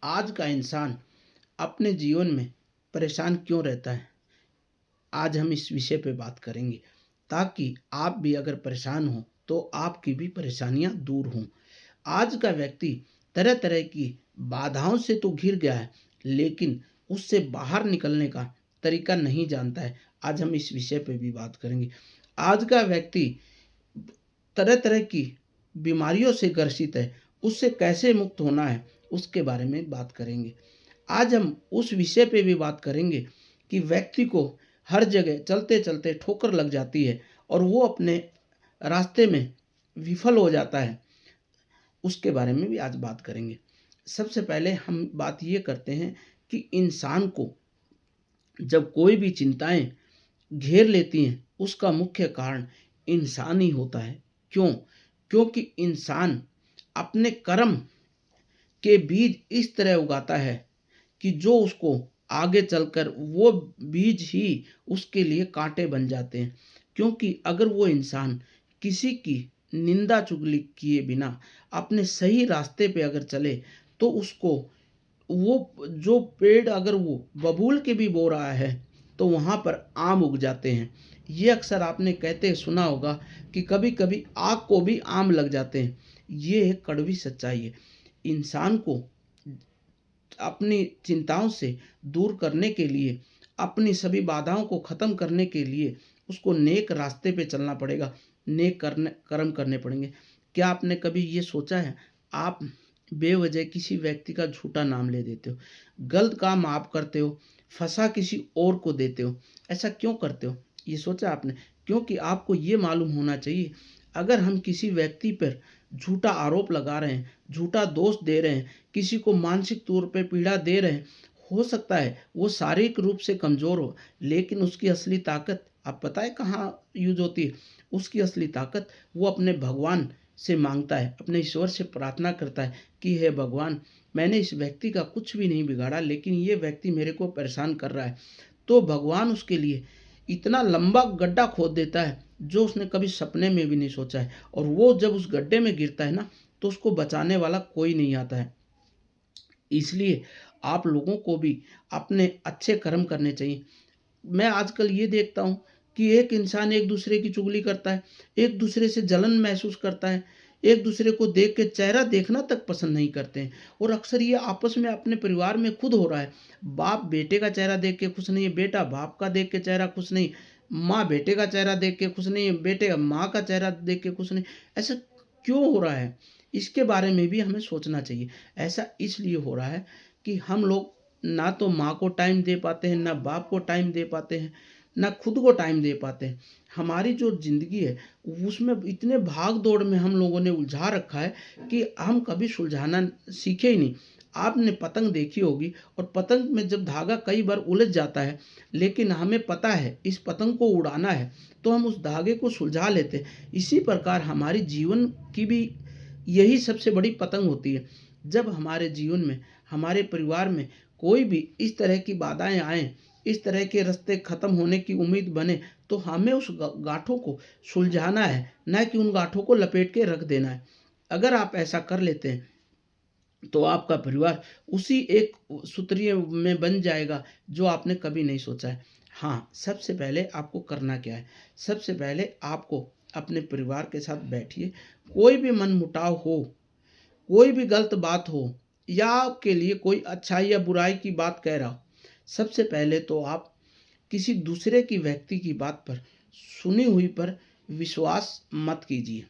आज का इंसान अपने जीवन में परेशान क्यों रहता है? आज हम इस विषय पे बात करेंगे ताकि आप भी अगर परेशान हो तो आपकी भी परेशानियां दूर हों। आज का व्यक्ति तरह तरह की बाधाओं से तो घिर गया है, लेकिन उससे बाहर निकलने का तरीका नहीं जानता है। आज हम इस विषय पे भी बात करेंगे। आज का व्यक्ति तरह तरह की बीमारियों से ग्रसित है, उससे कैसे मुक्त होना है उसके बारे में बात करेंगे। आज हम उस विषय पे भी बात करेंगे कि व्यक्ति को हर जगह चलते चलते ठोकर लग जाती है और वो अपने रास्ते में विफल हो जाता है, उसके बारे में भी आज बात करेंगे। सबसे पहले हम बात ये करते हैं कि इंसान को जब कोई भी चिंताएं घेर लेती हैं, उसका मुख्य कारण इंसान ही होता है। क्यों? क्योंकि इंसान अपने कर्म के बीज इस तरह उगाता है कि जो उसको आगे चलकर वो बीज ही उसके लिए कांटे बन जाते हैं। क्योंकि अगर वो इंसान किसी की निंदा चुगली किए बिना अपने सही रास्ते पे अगर चले तो उसको वो जो पेड़ अगर वो बबूल के भी बो रहा है तो वहाँ पर आम उग जाते हैं। ये अक्सर आपने कहते सुना होगा कि कभी कभी आग को भी आम लग जाते हैं। ये एक कड़वी सच्चाई है। इंसान को अपनी चिंताओं से दूर करने के लिए, अपनी सभी बाधाओं को ख़त्म करने के लिए उसको नेक रास्ते पे चलना पड़ेगा, नेक करने कर्म करने पड़ेंगे। क्या आपने कभी ये सोचा है, आप बेवजह किसी व्यक्ति का झूठा नाम ले देते हो, गलत काम आप करते हो, फंसा किसी और को देते हो, ऐसा क्यों करते हो? ये सोचा आपने? क्योंकि आपको ये मालूम होना चाहिए, अगर हम किसी व्यक्ति पर झूठा आरोप लगा रहे हैं, झूठा दोष दे रहे हैं, किसी को मानसिक तौर पे पीड़ा दे रहे हैं, हो सकता है वो शारीरिक रूप से कमज़ोर हो, लेकिन उसकी असली ताकत आप पता है कहाँ यूज होती है? उसकी असली ताकत वो अपने भगवान से मांगता है, अपने ईश्वर से प्रार्थना करता है कि हे भगवान, मैंने इस व्यक्ति का कुछ भी नहीं बिगाड़ा, लेकिन ये व्यक्ति मेरे को परेशान कर रहा है। तो भगवान उसके लिए इतना लंबा गड्ढा खोद देता है जो उसने कभी सपने में भी नहीं सोचा है, और वो जब उस गड्ढे में गिरता है ना, तो उसको बचाने वाला कोई नहीं आता है। इसलिए आप लोगों को भी अपने अच्छे कर्म करने चाहिए। मैं आजकल ये देखता हूँ कि एक इंसान एक दूसरे की चुगली करता है, एक दूसरे से जलन महसूस करता है, एक दूसरे को देख के चेहरा देखना तक पसंद नहीं करते हैं, और अक्सर ये आपस में अपने परिवार में खुद हो रहा है। बाप बेटे का चेहरा देख के खुश नहीं है, बेटा बाप का देख के चेहरा खुश नहीं, माँ बेटे का चेहरा देख के खुश नहीं है, बेटे माँ का चेहरा देख के खुश नहीं। ऐसा क्यों हो रहा है? इसके बारे में भी हमें सोचना चाहिए। ऐसा इसलिए हो रहा है कि हम लोग ना तो माँ को टाइम दे पाते हैं, ना बाप को टाइम दे पाते हैं, ना खुद को टाइम दे पाते हैं। हमारी जो ज़िंदगी है उसमें इतने भाग दौड़ में हम लोगों ने उलझा रखा है कि हम कभी सुलझाना सीखे ही नहीं। आपने पतंग देखी होगी, और पतंग में जब धागा कई बार उलझ जाता है, लेकिन हमें पता है इस पतंग को उड़ाना है, तो हम उस धागे को सुलझा लेते हैं। इसी प्रकार हमारी जीवन की भी यही सबसे बड़ी पतंग होती है। जब हमारे जीवन में, हमारे परिवार में कोई भी इस तरह की बाधाएं आए, इस तरह के रास्ते खत्म होने की उम्मीद बने, तो हमें उस गांठों को सुलझाना है, न कि उन गांठों को लपेट के रख देना है। अगर आप ऐसा कर लेते हैं तो आपका परिवार उसी एक सूत्रीय में बन जाएगा जो आपने कभी नहीं सोचा है। हाँ, सबसे पहले आपको करना क्या है? सबसे पहले आपको अपने परिवार के साथ बैठिए। कोई भी मनमुटाव हो, कोई भी गलत बात हो, या आपके लिए कोई अच्छाई या बुराई की बात कह रहा हो, सबसे पहले तो आप किसी दूसरे की व्यक्ति की बात पर, सुनी हुई पर विश्वास मत कीजिए।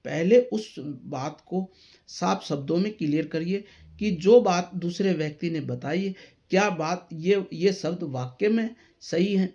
पहले उस बात को साफ शब्दों में क्लियर करिए कि जो बात दूसरे व्यक्ति ने बताई है, क्या बात ये शब्द वाक्य में सही है?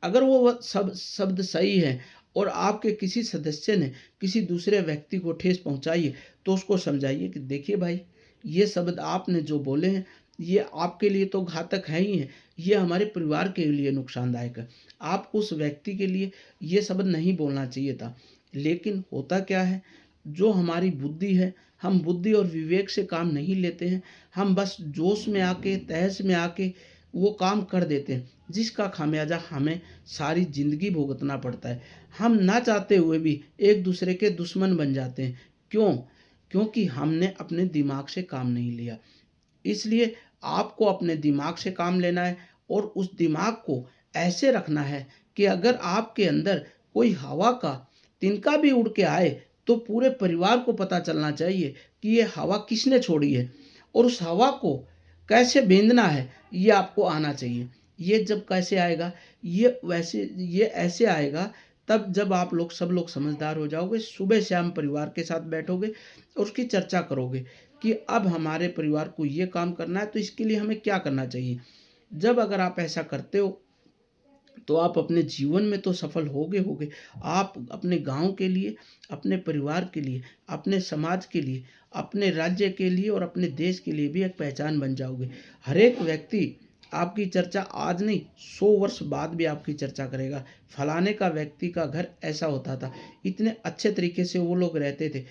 अगर वो सब शब्द सही है और आपके किसी सदस्य ने किसी दूसरे व्यक्ति को ठेस पहुंचाई है, तो उसको समझाइए कि देखिए भाई, ये शब्द आपने जो बोले हैं, ये आपके लिए तो घातक है ही है, ये हमारे परिवार के लिए नुकसानदायक है। आपको उस व्यक्ति के लिए ये शब्द नहीं बोलना चाहिए था। लेकिन होता क्या है, जो हमारी बुद्धि है, हम बुद्धि और विवेक से काम नहीं लेते हैं। हम बस जोश में आके, तहस में आके वो काम कर देते हैं, जिसका खामियाजा हमें सारी ज़िंदगी भुगतना पड़ता है। हम ना चाहते हुए भी एक दूसरे के दुश्मन बन जाते हैं। क्यों? क्योंकि हमने अपने दिमाग से काम नहीं लिया। इसलिए आपको अपने दिमाग से काम लेना है और उस दिमाग को ऐसे रखना है कि अगर आपके अंदर कोई हवा का तिनका भी उड़ के आए तो पूरे परिवार को पता चलना चाहिए कि ये हवा किसने छोड़ी है और उस हवा को कैसे बेंधना है ये आपको आना चाहिए। ये जब कैसे आएगा, ये ऐसे आएगा तब जब आप लोग सब लोग समझदार हो जाओगे, सुबह शाम परिवार के साथ बैठोगे और उसकी चर्चा करोगे कि अब हमारे परिवार को ये काम करना है तो इसके लिए हमें क्या करना चाहिए। जब अगर आप ऐसा करते हो तो आप अपने जीवन में तो सफल होगे। आप अपने गांव के लिए, अपने परिवार के लिए, अपने समाज के लिए, अपने राज्य के लिए और अपने देश के लिए भी एक पहचान बन जाओगे। हर एक व्यक्ति आपकी चर्चा आज नहीं 100 वर्ष बाद भी आपकी चर्चा करेगा। फलाने का व्यक्ति का घर ऐसा होता था, इतने अच्छे तरीके से वो लोग रहते थे,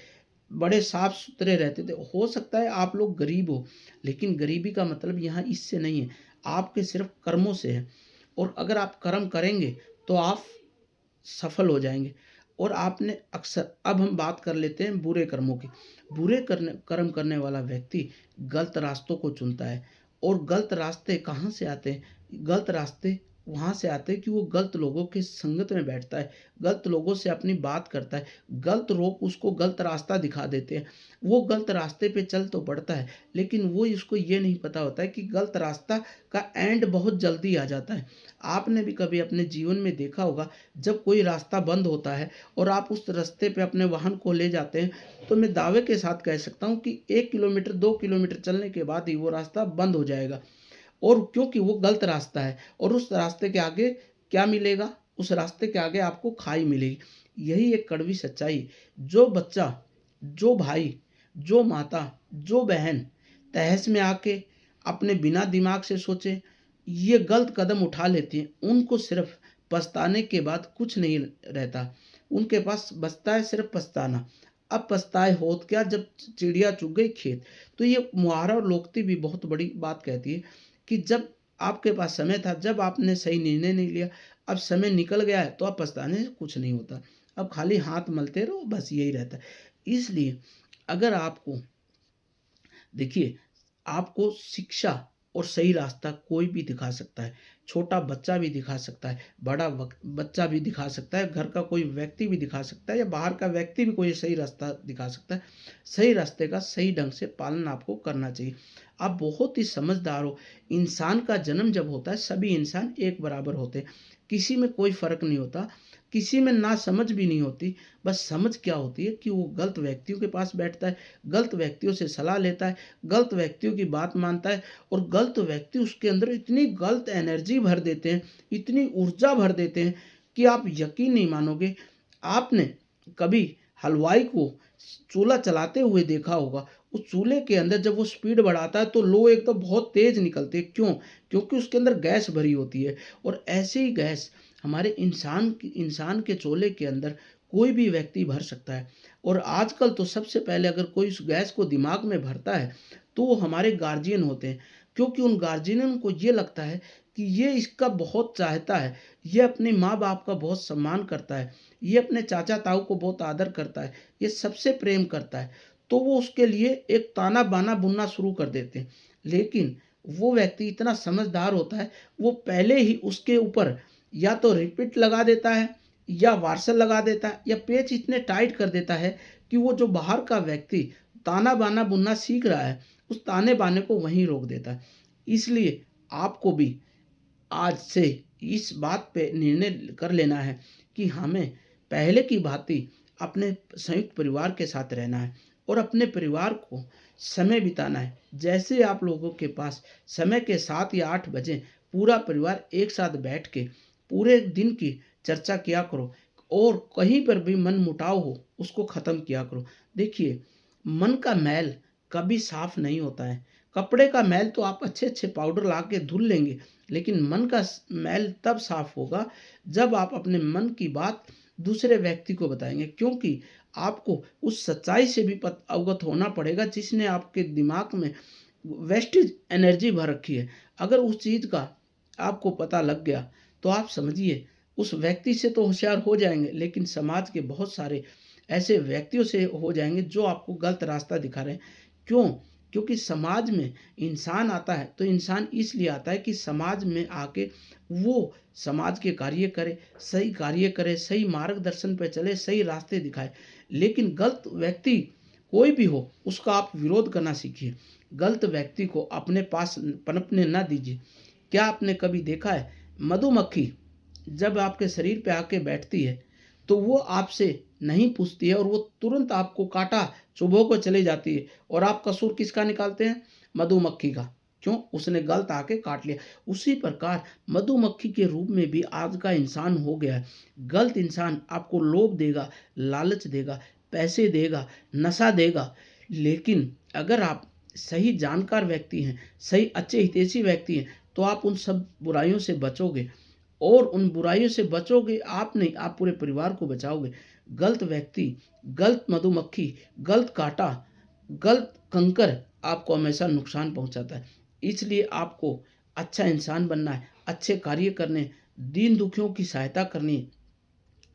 बड़े साफ सुथरे रहते थे। हो सकता है आप लोग गरीब हो, लेकिन गरीबी का मतलब यहाँ इससे नहीं है, आपके सिर्फ कर्मों से है। और अगर आप कर्म करेंगे तो आप सफल हो जाएंगे। और आपने अक्सर, अब हम बात कर लेते हैं बुरे कर्मों की। कर्म करने वाला व्यक्ति गलत रास्तों को चुनता है। और गलत रास्ते कहाँ से आते हैं? गलत रास्ते वहाँ से आते हैं कि वो गलत लोगों के संगत में बैठता है, गलत लोगों से अपनी बात करता है, गलत लोग उसको गलत रास्ता दिखा देते हैं। वो गलत रास्ते पे चल तो पड़ता है, लेकिन वो इसको ये नहीं पता होता है कि गलत रास्ता का एंड बहुत जल्दी आ जाता है। आपने भी कभी अपने जीवन में देखा होगा, जब कोई रास्ता बंद होता है और आप उस रास्ते पे अपने वाहन को ले जाते हैं, तो मैं दावे के साथ कह सकता हूँ कि 1 किलोमीटर 2 किलोमीटर चलने के बाद ही वो रास्ता बंद हो जाएगा। और क्योंकि वो गलत रास्ता है और उस रास्ते के आगे क्या मिलेगा? उस रास्ते के आगे आपको खाई मिलेगी। यही एक कड़वी सच्चाई है। जो बच्चा, जो भाई, जो माता, जो बहन तहस में आके अपने बिना दिमाग से सोचे ये गलत कदम उठा लेते हैं, उनको सिर्फ पछताने के बाद कुछ नहीं रहता। उनके पास बचता है सिर्फ पछताना। अब पछताए होत क्या जब चिड़िया चुग गई खेत। तो ये मुहावरा और लोकती भी बहुत बड़ी बात कहती है कि जब आपके पास समय था, जब आपने सही निर्णय नहीं लिया, अब समय निकल गया है तो अब पछताने से कुछ नहीं होता। अब खाली हाथ मलते रहो, बस यही रहता है। इसलिए अगर आपको, देखिए, आपको शिक्षा और सही रास्ता कोई भी दिखा सकता है। छोटा बच्चा भी दिखा सकता है, बड़ा बच्चा भी दिखा सकता है, घर का कोई व्यक्ति भी दिखा सकता है, या बाहर का व्यक्ति भी कोई सही रास्ता दिखा सकता है। सही रास्ते का सही ढंग से पालन आपको करना चाहिए। आप बहुत ही समझदार हो। इंसान का जन्म जब होता है, सभी इंसान एक बराबर होते हैं, किसी में कोई फर्क नहीं होता, किसी में ना समझ भी नहीं होती। बस समझ क्या होती है कि वो गलत व्यक्तियों के पास बैठता है, गलत व्यक्तियों से सलाह लेता है, गलत व्यक्तियों की बात मानता है, और गलत व्यक्ति उसके अंदर इतनी गलत एनर्जी भर देते हैं, इतनी ऊर्जा भर देते हैं कि आप यकीन नहीं मानोगे। आपने कभी हलवाई को चूल्हा चलाते हुए देखा होगा, उस चूल्हे के अंदर जब वो स्पीड बढ़ाता है तो लो एकदम बहुत तेज निकलते हैं। क्यों? क्योंकि उसके अंदर गैस भरी होती है। और ऐसे ही गैस हमारे इंसान के चूल्हे के अंदर कोई भी व्यक्ति भर सकता है। और आजकल तो सबसे पहले अगर कोई उस गैस को दिमाग में भरता है तो वो हमारे गार्जियन होते हैं, क्योंकि उन गार्जियन को ये लगता है कि ये इसका बहुत चाहता है, ये अपने माँ बाप का बहुत सम्मान करता है, ये अपने चाचा ताऊ को बहुत आदर करता है, ये सबसे प्रेम करता है। तो वो उसके लिए एक ताना बाना बुनना शुरू कर देते हैं। लेकिन वो व्यक्ति इतना समझदार होता है, वो पहले ही उसके ऊपर या तो रिपीट लगा देता है, या वार्सल लगा देता है, या पेच इतने टाइट कर देता है कि वो जो बाहर का व्यक्ति ताना बाना बुनना सीख रहा है, उस ताने बाने को वहीं रोक देता है। इसलिए आपको भी आज से इस बात पे निर्णय कर लेना है कि हमें पहले की भांति अपने संयुक्त परिवार के साथ रहना है और अपने परिवार को समय बिताना है। जैसे आप लोगों के पास समय के 7 या 8 बजे पूरा परिवार एक साथ बैठ के पूरे दिन की चर्चा किया करो, और कहीं पर भी मन मुटाव हो उसको ख़त्म किया करो। देखिए, मन का मैल कभी साफ नहीं होता है। कपड़े का मैल तो आप अच्छे अच्छे पाउडर ला के धुल लेंगे, लेकिन मन का मैल तब साफ होगा जब आप अपने मन की बात दूसरे व्यक्ति को बताएंगे, क्योंकि आपको उस सच्चाई से भी अवगत होना पड़ेगा जिसने आपके दिमाग में वेस्टेज एनर्जी भर रखी है। अगर उस चीज़ का आपको पता लग गया तो आप समझिए उस व्यक्ति से तो होशियार हो जाएंगे, लेकिन समाज के बहुत सारे ऐसे व्यक्तियों से हो जाएंगे जो आपको गलत रास्ता दिखा रहे हैं। क्यों? क्योंकि समाज में इंसान आता है तो इंसान इसलिए आता है कि समाज में आके वो समाज के कार्य करे, सही मार्गदर्शन पे चले, सही रास्ते दिखाए। लेकिन गलत व्यक्ति कोई भी हो, उसका आप विरोध करना सीखिए। गलत व्यक्ति को अपने पास पनपने ना दीजिए। क्या आपने कभी देखा है, मधुमक्खी जब आपके शरीर पे आके बैठती है तो वो आपसे नहीं पूछती है और वो तुरंत आपको काटा चुभो को चली जाती है, और आप कसूर किसका निकालते हैं? मधुमक्खी का। क्यों? उसने गलत आके काट लिया। उसी प्रकार मधुमक्खी के रूप में भी आज का इंसान हो गया है। गलत इंसान आपको लोभ देगा, लालच देगा, पैसे देगा, नशा देगा। लेकिन अगर आप सही जानकार व्यक्ति हैं, सही अच्छे हितैषी व्यक्ति हैं, तो आप उन सब बुराइयों से बचोगे, और उन बुराइयों से बचोगे आप नहीं, आप पूरे परिवार को बचाओगे। गलत व्यक्ति, गलत मधुमक्खी, गलत कांटा, गलत कंकर आपको हमेशा नुकसान पहुंचाता है। इसलिए आपको अच्छा इंसान बनना है, अच्छे कार्य करने, दीन दुखियों की सहायता करनी है,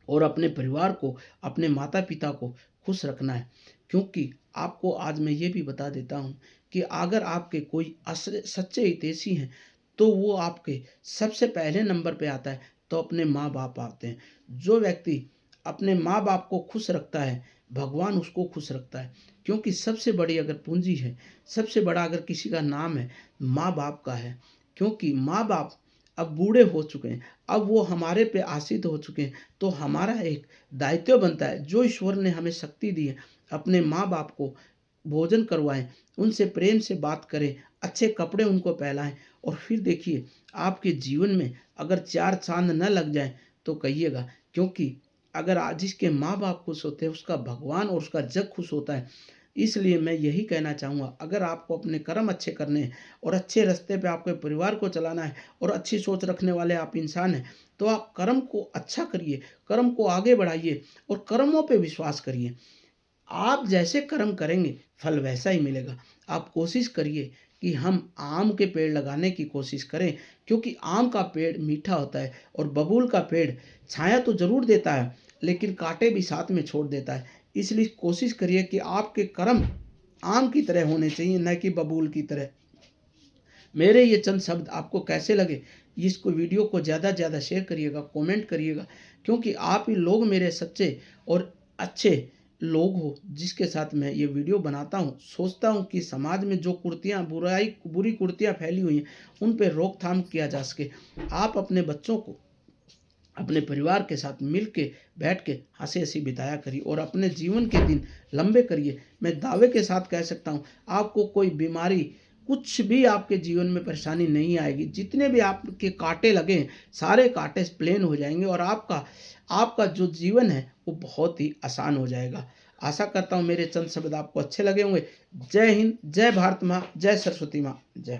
और अपने परिवार को, अपने माता पिता को खुश रखना है। क्योंकि आपको आज मैं ये भी बता देता हूँ कि अगर आपके कोई सच्चे हितैषी हैं तो वो आपके सबसे पहले नंबर पे आता है, तो अपने माँ बाप आते हैं। जो व्यक्ति अपने माँ बाप को खुश रखता है, भगवान उसको खुश रखता है। क्योंकि सबसे बड़ी अगर पूंजी है, सबसे बड़ा अगर किसी का नाम है, माँ बाप का है। क्योंकि माँ बाप अब बूढ़े हो चुके हैं, अब वो हमारे पे आश्रित हो चुके हैं, तो हमारा एक दायित्व बनता है, जो ईश्वर ने हमें शक्ति दी है, अपने माँ बाप को भोजन करवाएं, उनसे प्रेम से बात करें, अच्छे कपड़े उनको पहनाएं। और फिर देखिए, आपके जीवन में अगर चार चांद न लग जाए तो कहिएगा। क्योंकि अगर आज जिसके माँ बाप खुश होते हैं, उसका भगवान और उसका जग खुश होता है। इसलिए मैं यही कहना चाहूँगा, अगर आपको अपने कर्म अच्छे करने हैं और अच्छे रास्ते पे आपके परिवार को चलाना है और अच्छी सोच रखने वाले आप इंसान हैं, तो आप कर्म को अच्छा करिए, कर्म को आगे बढ़ाइए और कर्मों पे विश्वास करिए। आप जैसे कर्म करेंगे फल वैसा ही मिलेगा। आप कोशिश करिए कि हम आम के पेड़ लगाने की कोशिश करें, क्योंकि आम का पेड़ मीठा होता है और बबूल का पेड़ छाया तो ज़रूर देता है, लेकिन कांटे भी साथ में छोड़ देता है। इसलिए कोशिश करिए कि आपके कर्म आम की तरह होने चाहिए, न कि बबूल की तरह। मेरे ये चंद शब्द आपको कैसे लगे, इसको वीडियो को ज़्यादा से ज़्यादा शेयर करिएगा, कमेंट करिएगा। क्योंकि आप ही लोग मेरे सच्चे और अच्छे लोग हो, जिसके साथ मैं ये वीडियो बनाता हूँ। सोचता हूँ कि समाज में जो कुरीतियाँ, बुरी कुरीतियाँ फैली हुई हैं, उन पे रोकथाम किया जा सके। आप अपने बच्चों को अपने परिवार के साथ मिल के बैठ के हंसी हंसी बिताया करिए और अपने जीवन के दिन लंबे करिए। मैं दावे के साथ कह सकता हूँ, आपको कोई बीमारी, कुछ भी आपके जीवन में परेशानी नहीं आएगी। जितने भी आपके कांटे लगे हैं, सारे कांटे प्लेन हो जाएंगे और आपका आपका जो जीवन है वो बहुत ही आसान हो जाएगा। आशा करता हूँ मेरे चंद शब्द आपको अच्छे लगे होंगे। जय हिंद, जय भारत माँ, जय सरस्वती माँ, जय।